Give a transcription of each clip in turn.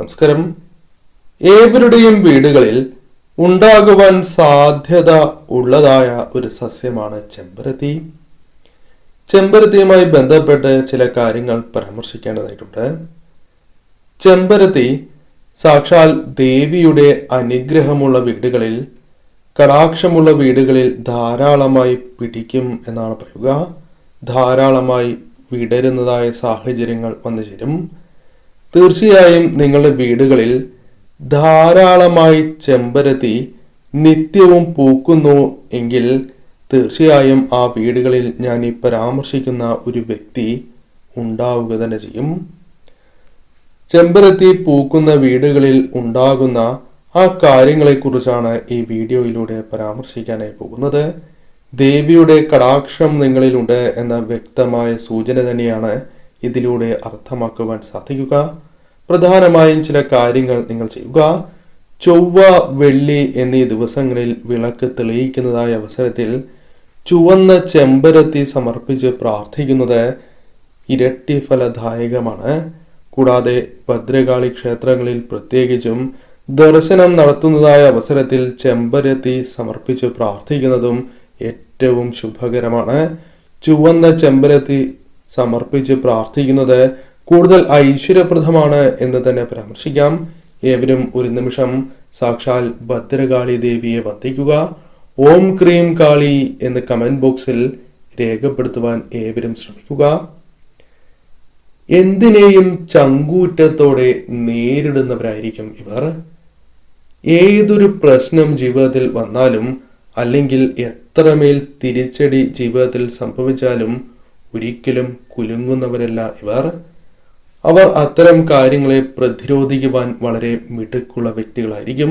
നമസ്കാരം. ഏവരുടെയും വീടുകളിൽ ഉണ്ടാകുവാൻ സാധ്യത ഉള്ളതായ ഒരു സസ്യമാണ് ചെമ്പരത്തി. ചെമ്പരത്തിയുമായി ബന്ധപ്പെട്ട് ചില കാര്യങ്ങൾ പരാമർശിക്കേണ്ടതായിട്ടുണ്ട്. ചെമ്പരത്തി സാക്ഷാൽ ദേവിയുടെ അനുഗ്രഹമുള്ള വീടുകളിൽ, കടാക്ഷമുള്ള വീടുകളിൽ ധാരാളമായി പിടിക്കും എന്നാണ് പറയുക. ധാരാളമായി വിടരുന്നതായ സാഹചര്യങ്ങൾ വന്നു ചേരും. തീർച്ചയായും നിങ്ങളുടെ വീടുകളിൽ ധാരാളമായി ചെമ്പരത്തി നിത്യവും പൂക്കുന്നു എങ്കിൽ തീർച്ചയായും ആ വീടുകളിൽ ഞാൻ ഈ പരാമർശിക്കുന്ന ഒരു വ്യക്തി ഉണ്ടാവുക തന്നെ ചെയ്യും. ചെമ്പരത്തി പൂക്കുന്ന വീടുകളിൽ ഉണ്ടാകുന്ന ആ കാര്യങ്ങളെക്കുറിച്ചാണ് ഈ വീഡിയോയിലൂടെ പരാമർശിക്കാനായി പോകുന്നത്. ദേവിയുടെ കടാക്ഷം നിങ്ങളിലുണ്ട് എന്ന വ്യക്തമായ സൂചന തന്നെയാണ് ഇതിലൂടെ അർത്ഥമാക്കുവാൻ സാധിക്കുക. പ്രധാനമായും ചില കാര്യങ്ങൾ നിങ്ങൾ ചെയ്യുക. ചൊവ്വ, വെള്ളി എന്നീ ദിവസങ്ങളിൽ വിളക്ക് തെളിയിക്കുന്നതായ അവസരത്തിൽ ചുവന്ന ചെമ്പരത്തി സമർപ്പിച്ച് പ്രാർത്ഥിക്കുന്നത് ഇരട്ടി ഫലദായകമാണ്. കൂടാതെ ഭദ്രകാളി ക്ഷേത്രങ്ങളിൽ പ്രത്യേകിച്ചും ദർശനം നടത്തുന്നതായ അവസരത്തിൽ ചെമ്പരത്തി സമർപ്പിച്ച് പ്രാർത്ഥിക്കുന്നതും ഏറ്റവും ശുഭകരമാണ്. ചുവന്ന ചെമ്പരത്തി സമർപ്പിച്ച് പ്രാർത്ഥിക്കുന്നത് കൂടുതൽ ഐശ്വര്യപ്രദമാണ് എന്ന് തന്നെ പരാമർശിക്കാം. ഏവരും ഒരു നിമിഷം സാക്ഷാൽ ഭദ്രകാളി ദേവിയെ വന്ദിക്കുക. ഓം ക്രീം കാളി എന്ന് കമന്റ് ബോക്സിൽ രേഖപ്പെടുത്തുവാൻ ഏവരും ശ്രമിക്കുക. എന്തിനേയും ചങ്കൂറ്റത്തോടെ നേരിടുന്നവരായിരിക്കും ഇവർ. ഏതൊരു പ്രശ്നം ജീവിതത്തിൽ വന്നാലും അല്ലെങ്കിൽ എത്രമേൽ തിരിച്ചടി ജീവിതത്തിൽ സംഭവിച്ചാലും ഒരിക്കലും കുലുങ്ങുന്നവരല്ല ഇവർ. അവർ അത്തരം കാര്യങ്ങളെ പ്രതിരോധിക്കുവാൻ വളരെ മിടുക്കുള്ള വ്യക്തികളായിരിക്കും.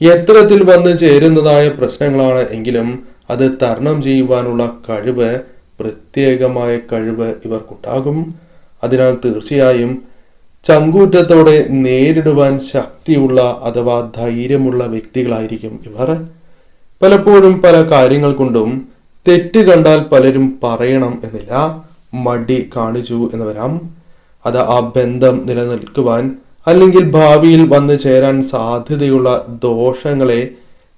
എത്തരത്തിൽ വന്നു ചേരുന്നതായ പ്രശ്നങ്ങളാണ് എങ്കിലും അത് തരണം ചെയ്യുവാനുള്ള കഴിവ്, പ്രത്യേകമായ കഴിവ് ഇവർക്കുണ്ടാകും. അതിനാൽ തീർച്ചയായും ചങ്കൂറ്റത്തോടെ നേരിടുവാൻ ശക്തിയുള്ള അഥവാ ധൈര്യമുള്ള വ്യക്തികളായിരിക്കും ഇവർ. പലപ്പോഴും പല കാര്യങ്ങൾ കൊണ്ടും തെറ്റ് കണ്ടാൽ പലരും പറയണം എന്നില്ല, മടി കാണിച്ചു എന്ന് വരാം. അത് ആ ബന്ധം നിലനിൽക്കുവാൻ അല്ലെങ്കിൽ ഭാവിയിൽ വന്നു ചേരാൻ സാധ്യതയുള്ള ദോഷങ്ങളെ,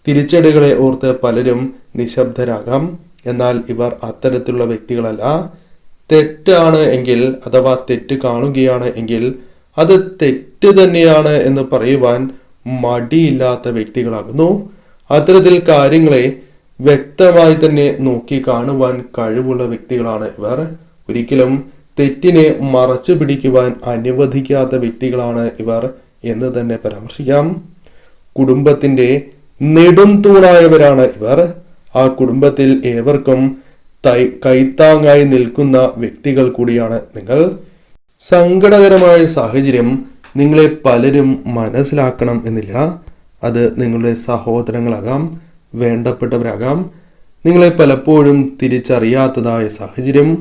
തിരിച്ചടികളെ ഓർത്ത് പലരും നിശബ്ദരാകാം. എന്നാൽ ഇവർ അത്തരത്തിലുള്ള വ്യക്തികളല്ല. തെറ്റാണ് എങ്കിൽ അഥവാ തെറ്റ് കാണുകയാണ് എങ്കിൽ അത് തെറ്റ് തന്നെയാണ് എന്ന് പറയുവാൻ മടിയില്ലാത്ത വ്യക്തികളാകുന്നു. അത്തരത്തിൽ കാര്യങ്ങളെ വ്യക്തമായി തന്നെ നോക്കി കാണുവാൻ കഴിവുള്ള വ്യക്തികളാണ് ഇവർ. ഒരിക്കലും തെറ്റിനെ മറച്ചു പിടിക്കുവാൻ അനുവദിക്കാത്ത വ്യക്തികളാണ് ഇവർ എന്ന് തന്നെ പരാമർശിക്കാം. കുടുംബത്തിന്റെ നെടും തൂണായവരാണ് ഇവർ. ആ കുടുംബത്തിൽ ഏവർക്കും കൈത്താങ്ങായി നിൽക്കുന്ന വ്യക്തികൾ കൂടിയാണ് നിങ്ങൾ. സങ്കടകരമായ സാഹചര്യം നിങ്ങളെ പലരും മനസ്സിലാക്കണം എന്നില്ല. അത് നിങ്ങളുടെ സഹോദരങ്ങളാകാം, വേണ്ടപ്പെട്ടവരാകാം, നിങ്ങളെ പലപ്പോഴും തിരിച്ചറിയാത്തതായ സാഹചര്യം.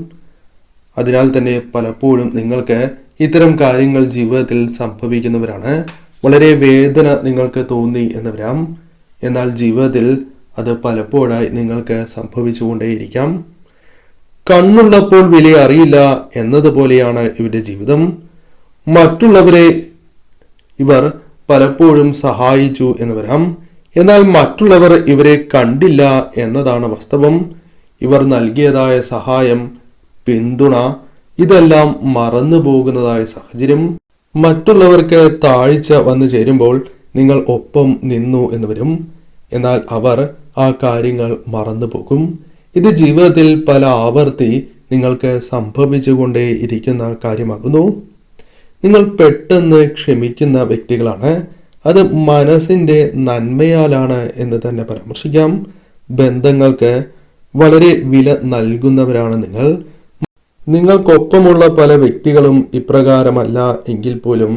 അതിനാൽ തന്നെ പലപ്പോഴും നിങ്ങൾക്ക് ഇത്തരം കാര്യങ്ങൾ ജീവിതത്തിൽ സംഭവിക്കുന്നവരാണ്. വളരെ വേദന നിങ്ങൾക്ക് തോന്നി എന്ന് വരാം. എന്നാൽ ജീവിതത്തിൽ അത് പലപ്പോഴായി നിങ്ങൾക്ക് സംഭവിച്ചുകൊണ്ടേയിരിക്കാം. കണ്ണുള്ളപ്പോൾ വില അറിയില്ല എന്നതുപോലെയാണ് ഇവരുടെ ജീവിതം. മറ്റുള്ളവരെ ഇവർ പലപ്പോഴും സഹായിച്ചു എന്ന് വരാം. എന്നാൽ മറ്റുള്ളവർ ഇവരെ കണ്ടില്ല എന്നതാണ് വാസ്തവം. ഇവർ നൽകിയതായ സഹായം, പിന്തുണ ഇതെല്ലാം മറന്നു പോകുന്നതായ സാഹചര്യം. മറ്റുള്ളവർക്ക് താഴ്ച വന്നു ചേരുമ്പോൾ നിങ്ങൾ ഒപ്പം നിന്നു എന്ന് വരും. എന്നാൽ അവർ ആ കാര്യങ്ങൾ മറന്നു പോകും. ഇത് ജീവിതത്തിൽ പല ആവർത്തി നിങ്ങൾക്ക് സംഭവിച്ചുകൊണ്ടേ ഇരിക്കുന്ന കാര്യമാകുന്നു. നിങ്ങൾ പെട്ടെന്ന് ക്ഷമിക്കുന്ന വ്യക്തികളാണ്. അത് മനസ്സിന്റെ നന്മയാലാണ് എന്ന് തന്നെ പരാമർശിക്കാം. ബന്ധങ്ങൾക്ക് വളരെ വില നൽകുന്നവരാണ് നിങ്ങൾ. നിങ്ങൾക്കൊപ്പമുള്ള പല വ്യക്തികളും ഇപ്രകാരമല്ല എങ്കിൽ പോലും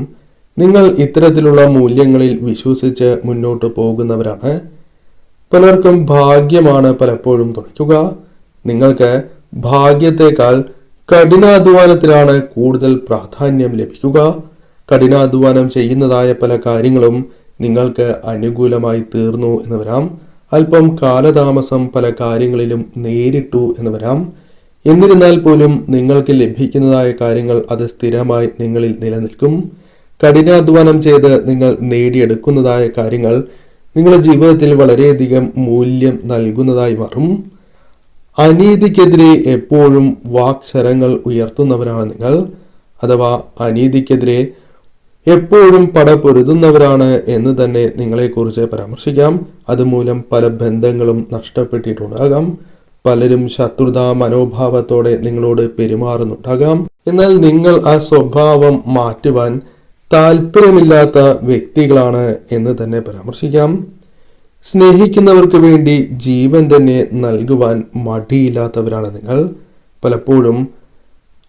നിങ്ങൾ ഇത്തരത്തിലുള്ള മൂല്യങ്ങളിൽ വിശ്വസിച്ച് മുന്നോട്ട് പോകുന്നവരാണ്. പലർക്കും ഭാഗ്യമാണ് പലപ്പോഴും തുണയ്ക്കുക. നിങ്ങൾക്ക് ഭാഗ്യത്തെക്കാൾ കഠിനാധ്വാനത്തിനാണ് കൂടുതൽ പ്രാധാന്യം ലഭിക്കുക. കഠിനാധ്വാനം ചെയ്യുന്നതായ പല കാര്യങ്ങളും നിങ്ങൾക്ക് അനുകൂലമായി തീർന്നു എന്ന് വരാം. അല്പം കാലതാമസം പല കാര്യങ്ങളിലും നേരിട്ടു എന്ന് വരാം. എന്നിരുന്നാൽ പോലും നിങ്ങൾക്ക് ലഭിക്കുന്നതായ കാര്യങ്ങൾ അത് സ്ഥിരമായി നിങ്ങളിൽ നിലനിൽക്കും. കഠിനാധ്വാനം ചെയ്ത് നിങ്ങൾ നേടിയെടുക്കുന്നതായ കാര്യങ്ങൾ നിങ്ങളുടെ ജീവിതത്തിൽ വളരെയധികം മൂല്യം നൽകുന്നതായി മാറും. അനീതിക്കെതിരെ എപ്പോഴും വാക്ശരങ്ങൾ ഉയർത്തുന്നവരാണ് നിങ്ങൾ, അഥവാ അനീതിക്കെതിരെ എപ്പോഴും പടപൊരുതുന്നവരാണ് എന്ന് തന്നെ നിങ്ങളെക്കുറിച്ച് പരാമർശിക്കാം. അതുമൂലം പല ബന്ധങ്ങളും നഷ്ടപ്പെട്ടിട്ടുണ്ടാകാം. പലരും ശത്രുതാ മനോഭാവത്തോടെ നിങ്ങളോട് പെരുമാറുന്നുണ്ടാകാം. എന്നാൽ നിങ്ങൾ ആ സ്വഭാവം മാറ്റുവാൻ താല്പര്യമില്ലാത്ത വ്യക്തികളാണ് എന്ന് തന്നെ പരാമർശിക്കാം. സ്നേഹിക്കുന്നവർക്ക് വേണ്ടി ജീവൻ തന്നെ നൽകുവാൻ മടിയില്ലാത്തവരാണ് നിങ്ങൾ. പലപ്പോഴും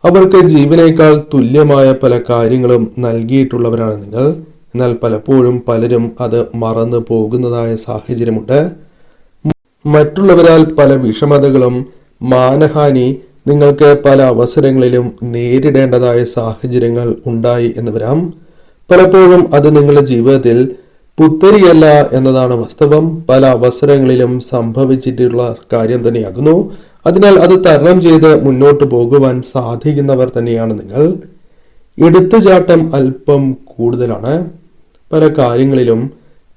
അവർക്ക് ജീവനേക്കാൾ തുല്യമായ പല കാര്യങ്ങളും നൽകിയിട്ടുള്ളവരാണ് നിങ്ങൾ. എന്നാൽ പലപ്പോഴും പലരും അത് മറന്നു പോകുന്നതായ സാഹചര്യമുണ്ട്. മറ്റുള്ളവരാൽ പല വിഷമതകളും മാനഹാനി നിങ്ങൾക്ക് പല അവസരങ്ങളിലും നേരിടേണ്ടതായ സാഹചര്യങ്ങൾ ഉണ്ടായി എന്ന് വരാം. പലപ്പോഴും അത് നിങ്ങളുടെ ജീവിതത്തിൽ പുത്തരിയല്ല എന്നതാണ് വാസ്തവം. പല അവസരങ്ങളിലും സംഭവിച്ചിട്ടുള്ള കാര്യം തന്നെയാകുന്നു. അതിനാൽ അത് തരണം ചെയ്ത് മുന്നോട്ട് പോകുവാൻ സാധിക്കുന്നവർ തന്നെയാണ് നിങ്ങൾ. എടുത്തുചാട്ടം അല്പം കൂടുതലാണ്. പല കാര്യങ്ങളിലും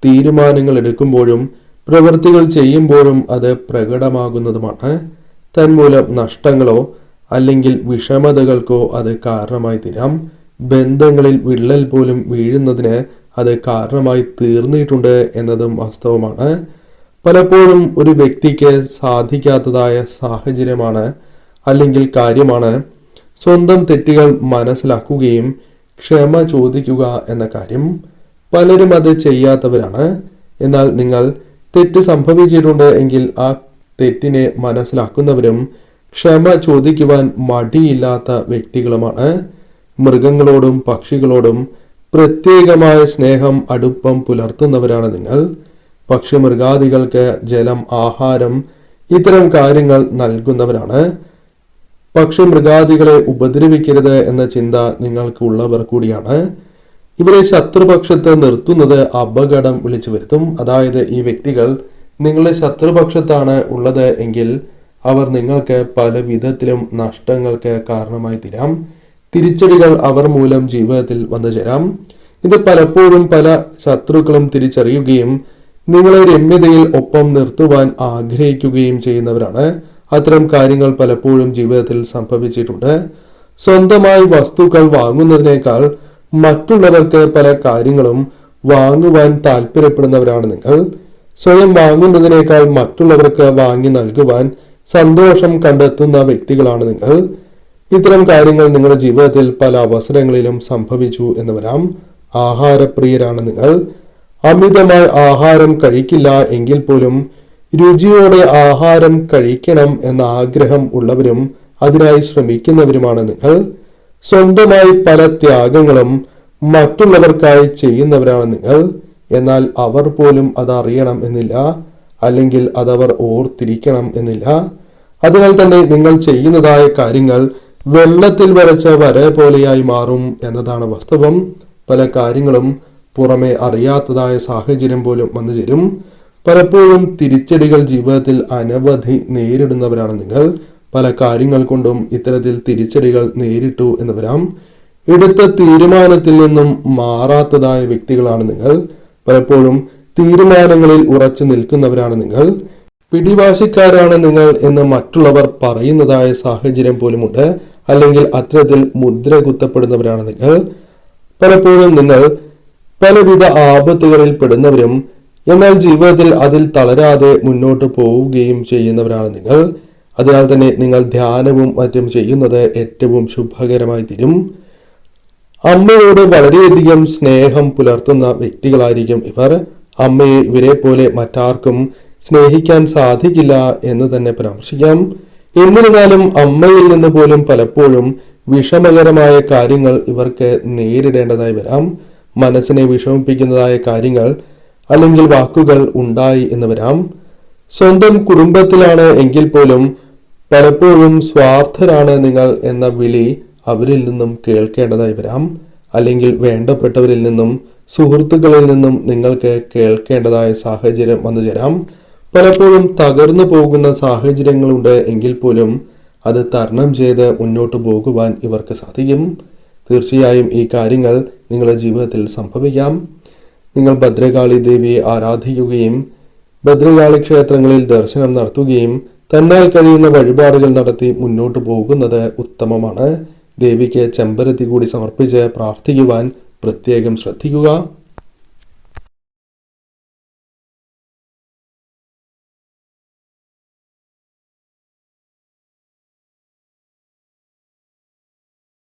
തീരുമാനങ്ങൾ എടുക്കുമ്പോഴും പ്രവൃത്തികൾ ചെയ്യുമ്പോഴും അത് പ്രകടമാകുന്നതുമാണ്. തന്മൂലം നഷ്ടങ്ങളോ അല്ലെങ്കിൽ വിഷമതകൾക്കോ അത് കാരണമായി തീരാം. ബന്ധങ്ങളിൽ വിള്ളൽ പോലും വീഴുന്നതിന് അത് കാരണമായി തീർന്നിട്ടുണ്ട് എന്നതും വാസ്തവമാണ്. പലപ്പോഴും ഒരു വ്യക്തിക്ക് സാധിക്കാത്തതായ സാഹചര്യമാണ് അല്ലെങ്കിൽ കാര്യമാണ് സ്വന്തം തെറ്റുകൾ മനസ്സിലാക്കുകയും ക്ഷമ ചോദിക്കുക എന്ന കാര്യം. പലരും അത് ചെയ്യാത്തവരാണ്. എന്നാൽ നിങ്ങൾ തെറ്റ് സംഭവിച്ചിട്ടുണ്ട് എങ്കിൽ ആ തെറ്റിനെ മനസ്സിലാക്കുന്നവരും ക്ഷമ ചോദിക്കുവാൻ മടിയില്ലാത്ത വ്യക്തികളുമാണ്. മൃഗങ്ങളോടും പക്ഷികളോടും പ്രത്യേകമായ സ്നേഹം അടുപ്പം പുലർത്തുന്നവരാണ് നിങ്ങൾ. പക്ഷി മൃഗാദികൾക്ക് ജലം, ആഹാരം, ഇത്തരം കാര്യങ്ങൾ നൽകുന്നവരാണ്. പക്ഷി മൃഗാദികളെ ഉപദ്രവിക്കരുത് എന്ന ചിന്ത നിങ്ങൾക്ക് ഉള്ളവർ കൂടിയാണ്. ഇവരെ ശത്രുപക്ഷത്ത് നിർത്തുന്നത് അപകടം വിളിച്ചു വരുത്തും. അതായത് ഈ വ്യക്തികൾ നിങ്ങളുടെ ശത്രുപക്ഷത്താണ് ഉള്ളത് എങ്കിൽ അവർ നിങ്ങൾക്ക് പല വിധത്തിലും നഷ്ടങ്ങൾക്ക് കാരണമായി തീരാം. തിരിച്ചടികൾ അവർ മൂലം ജീവിതത്തിൽ വന്നു ചേരാം. ഇത് പലപ്പോഴും പല ശത്രുക്കളും തിരിച്ചറിയുകയും നിങ്ങളെ രമ്യതയിൽ ഒപ്പം നിർത്തുവാൻ ആഗ്രഹിക്കുകയും ചെയ്യുന്നവരാണ്. അത്തരം കാര്യങ്ങൾ പലപ്പോഴും ജീവിതത്തിൽ സംഭവിച്ചിട്ടുണ്ട്. സ്വന്തമായി വസ്തുക്കൾ വാങ്ങുന്നതിനേക്കാൾ മറ്റുള്ളവർക്ക് പല കാര്യങ്ങളും വാങ്ങുവാൻ താല്പര്യപ്പെടുന്നവരാണ് നിങ്ങൾ. സ്വയം വാങ്ങുന്നതിനേക്കാൾ മറ്റുള്ളവർക്ക് വാങ്ങി നൽകുവാൻ സന്തോഷം കണ്ടെത്തുന്ന വ്യക്തികളാണ് നിങ്ങൾ. ഇത്തരം കാര്യങ്ങൾ നിങ്ങളുടെ ജീവിതത്തിൽ പല അവസരങ്ങളിലും സംഭവിച്ചു എന്ന് വരാം. ആഹാരപ്രിയരാണ് നിങ്ങൾ. അമിതമായി ആഹാരം കഴിക്കില്ല എങ്കിൽ പോലും രുചിയോടെ ആഹാരം കഴിക്കണം എന്ന ആഗ്രഹം ഉള്ളവരും അതിനായി ശ്രമിക്കുന്നവരുമാണ് നിങ്ങൾ. സ്വന്തമായി പല ത്യാഗങ്ങളും മറ്റുള്ളവർക്കായി ചെയ്യുന്നവരാണ് നിങ്ങൾ. എന്നാൽ അവർ പോലും അതറിയണം എന്നില്ല, അല്ലെങ്കിൽ അതവർ ഓർത്തിരിക്കണം എന്നില്ല. അതിനാൽ തന്നെ നിങ്ങൾ ചെയ്യുന്നതായ കാര്യങ്ങൾ വെള്ളത്തിൽ വരച്ച വര പോലെയായി മാറും എന്നതാണ് വാസ്തവം. പല കാര്യങ്ങളും പുറമെ അറിയാത്തതായ സാഹചര്യം പോലും വന്നു ചേരും. പലപ്പോഴും തിരിച്ചടികൾ ജീവിതത്തിൽ അനവധി നേരിടുന്നവരാണ് നിങ്ങൾ. പല കാര്യങ്ങൾ കൊണ്ടും ഇത്തരത്തിൽ തിരിച്ചടികൾ നേരിട്ടു എന്ന് വരാം. എടുത്ത തീരുമാനത്തിൽ നിന്നും മാറാത്തതായ വ്യക്തികളാണ് നിങ്ങൾ. പലപ്പോഴും തീരുമാനങ്ങളിൽ ഉറച്ചു നിൽക്കുന്നവരാണ് നിങ്ങൾ. പിടിവാശിക്കാരാണ് നിങ്ങൾ എന്ന് മറ്റുള്ളവർ പറയുന്നതായ സാഹചര്യം പോലുമുണ്ട്. അല്ലെങ്കിൽ അത്തരത്തിൽ മുദ്ര കുത്തപ്പെടുന്നവരാണ് നിങ്ങൾ. പലപ്പോഴും നിങ്ങൾ പലവിധ ആപത്തുകളിൽ പെടുന്നവരും എന്നാൽ ജീവിതത്തിൽ അതിൽ തളരാതെ മുന്നോട്ട് പോവുകയും ചെയ്യുന്നവരാണ് നിങ്ങൾ. അതിനാൽ തന്നെ നിങ്ങൾ ധ്യാനവും മറ്റും ചെയ്യുന്നത് ഏറ്റവും ശുഭകരമായി തീരും. അമ്മയോട് വളരെയധികം സ്നേഹം പുലർത്തുന്ന വ്യക്തികളായിരിക്കും ഇവർ. അമ്മയെ ഇവരെ പോലെ മറ്റാർക്കും സ്നേഹിക്കാൻ സാധിക്കില്ല എന്ന് തന്നെ പരാമർശിക്കാം. എന്നിരുന്നാലും അമ്മയിൽ നിന്ന് പോലും പലപ്പോഴും വിഷമകരമായ കാര്യങ്ങൾ ഇവർക്ക് നേരിടേണ്ടതായി വരാം. മനസ്സിനെ വിഷമിപ്പിക്കുന്നതായ കാര്യങ്ങൾ അല്ലെങ്കിൽ വാക്കുകൾ ഉണ്ടായി എന്ന് വരാം. സ്വന്തം കുടുംബത്തിലാണ് എങ്കിൽ പോലും പലപ്പോഴും സ്വാർത്ഥരാണ് നിങ്ങൾ എന്ന വിളി അവരിൽ നിന്നും കേൾക്കേണ്ടതായി വരാം. അല്ലെങ്കിൽ വേണ്ടപ്പെട്ടവരിൽ നിന്നും സുഹൃത്തുക്കളിൽ നിന്നും നിങ്ങൾക്ക് കേൾക്കേണ്ടതായ സാഹചര്യം വന്നു ചേരാം. പലപ്പോഴും തകർന്നു പോകുന്ന സാഹചര്യങ്ങളുണ്ട് എങ്കിൽ പോലും അത് തരണം ചെയ്ത് മുന്നോട്ട് പോകുവാൻ ഇവർക്ക് സാധിക്കും. തീർച്ചയായും ഈ കാര്യങ്ങൾ നിങ്ങളുടെ ജീവിതത്തിൽ സംഭവിക്കാം. നിങ്ങൾ ഭദ്രകാളി ദേവിയെ ആരാധിക്കുകയും ഭദ്രകാളി ക്ഷേത്രങ്ങളിൽ ദർശനം നടത്തുകയും തന്നാൽ കഴിയുന്ന വഴിപാടുകൾ നടത്തി മുന്നോട്ട് പോകുന്നത് ഉത്തമമാണ്. ദേവിക്ക് ചെമ്പരത്തി കൂടി സമർപ്പിച്ച് പ്രാർത്ഥിക്കുവാൻ പ്രത്യേകം ശ്രദ്ധിക്കുക.